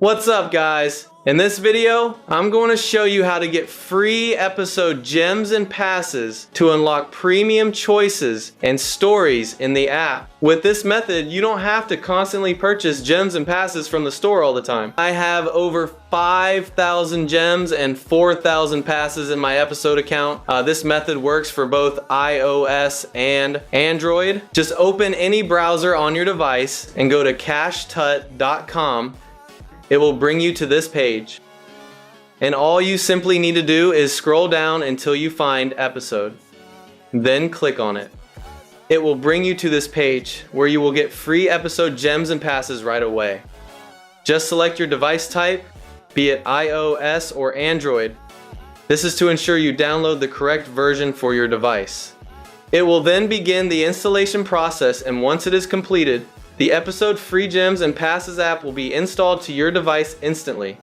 What's up, guys? In this video, I'm going to show you how to get free episode gems and passes to unlock premium choices and stories in the app. With this method, you don't have to constantly purchase gems and passes from the store all the time. I have over 5,000 gems and 4,000 passes in my episode account. This method works for both iOS and Android. Just open any browser on your device and go to cashtut.com. It will bring you to this page. And all you simply need to do is scroll down until you find episode. Then click on it. It will bring you to this page where you will get free episode gems and passes right away. Just select your device type, be it iOS or Android. This is to ensure you download the correct version for your device. It will then begin the installation process, and once it is completed, the episode free gems and passes app will be installed to your device instantly.